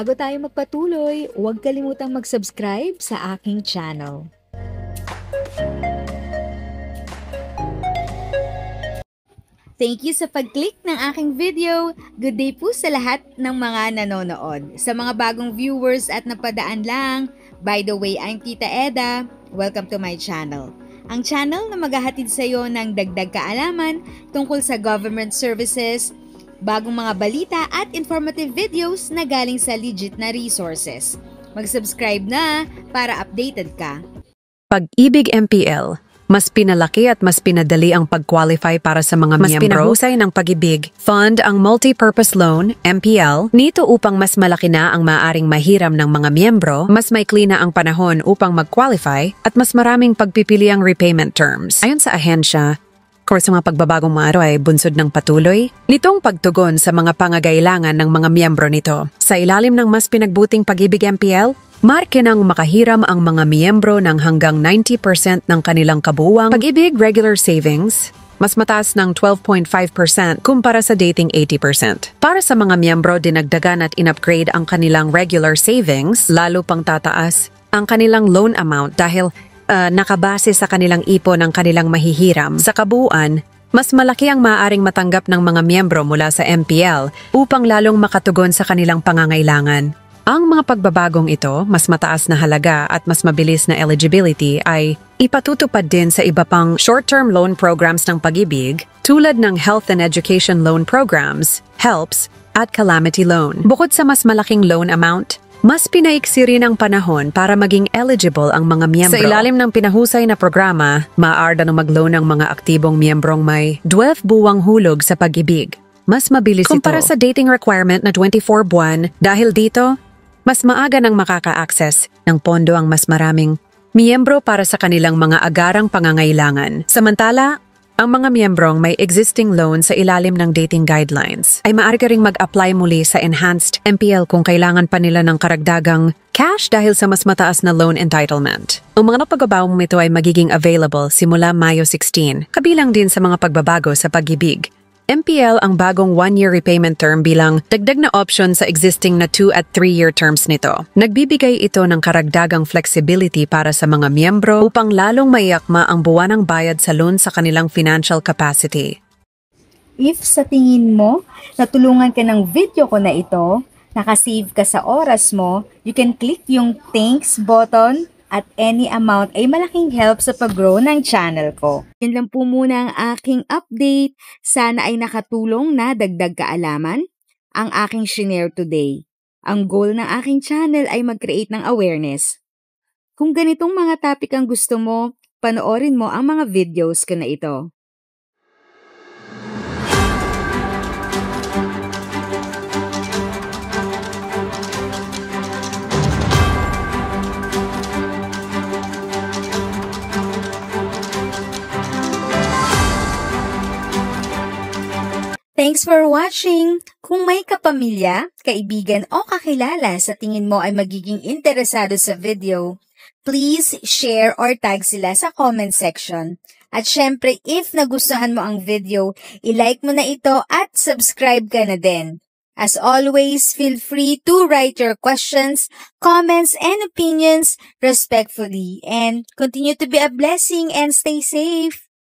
Bago tayo magpatuloy, huwag kalimutang mag-subscribe sa aking channel. Thank you sa pag-click ng aking video. Good day po sa lahat ng mga nanonood. Sa mga bagong viewers at napadaan lang, by the way, I'm Tita Eda. Welcome to my channel. Ang channel na maghahatid sa iyo ng dagdag kaalaman tungkol sa government services, bagong mga balita at informative videos na galing sa legit na resources. Mag-subscribe na para updated ka. Pag-ibig MPL, mas pinalaki at mas pinadali ang pag-qualify para sa mga miyembro. Mas pinahusay ng Pag-ibig Fund ang Multi-Purpose Loan, MPL, nito upang mas malaki na ang maaring mahiram ng mga miyembro, mas maikli na ang panahon upang mag-qualify, at mas maraming pagpipiliang repayment terms. Ayon sa ahensya, sa mga pagbabagong mga araw ay bunsod ng patuloy nitong pagtugon sa mga pangangailangan ng mga miyembro nito. Sa ilalim ng mas pinagbuting Pag-ibig MPL, marke nang makahiram ang mga miyembro ng hanggang 90% ng kanilang kabuuang Pag-ibig regular savings, mas mataas ng 12.5% kumpara sa dating 80%. Para sa mga miyembro, dinagdagan at in-upgrade ang kanilang regular savings, lalo pang tataas ang kanilang loan amount dahil nakabase sa kanilang ipon ng kanilang mahihiram. Sa kabuuan, mas malaki ang maaaring matanggap ng mga miyembro mula sa MPL upang lalong makatugon sa kanilang pangangailangan. Ang mga pagbabagong ito, mas mataas na halaga at mas mabilis na eligibility ay ipatutupad din sa iba pang short-term loan programs ng Pag-ibig tulad ng Health and Education Loan Programs, HELPS, at Calamity Loan. Bukod sa mas malaking loan amount, mas pinaiksi rin ang panahon para maging eligible ang mga miyembro. Sa ilalim ng pinahusay na programa, maaari na mag-loan ang mga aktibong miyembrong may 12 buwang hulog sa Pag-ibig. Mas mabilis kumpara sa dating requirement na 24 buwan. Dahil dito, mas maaga nang makaka-access ng pondo ang mas maraming miyembro para sa kanilang mga agarang pangangailangan. Samantala, ang mga miyembrong may existing loan sa ilalim ng dating guidelines ay maaari ka ring mag-apply muli sa enhanced MPL kung kailangan pa nila ng karagdagang cash dahil sa mas mataas na loan entitlement. Ang mga pagbabagong ito ay magiging available simula Mayo 16, kabilang din sa mga pagbabago sa Pag-ibig MPL ang bagong 1-year repayment term bilang dagdag na option sa existing na 2 at 3-year terms nito. Nagbibigay ito ng karagdagang flexibility para sa mga miyembro upang lalong maiakma ang buwanang bayad sa loan sa kanilang financial capacity. If sa tingin mo, natulungan ka ng video ko na ito, nakasave ka sa oras mo, you can click yung thanks button at any amount ay malaking help sa pag-grow ng channel ko. Yan lang po muna ang aking update. Sana ay nakatulong na dagdag kaalaman ang aking shinare today. Ang goal ng aking channel ay mag-create ng awareness. Kung ganitong mga topic ang gusto mo, panoorin mo ang mga videos ko na ito. Thanks for watching! Kung may kapamilya, kaibigan o kakilala sa tingin mo ay magiging interesado sa video, please share or tag sila sa comment section. At syempre, if nagustuhan mo ang video, i-like mo na ito at subscribe ka na din. As always, feel free to write your questions, comments, and opinions respectfully. And continue to be a blessing and stay safe!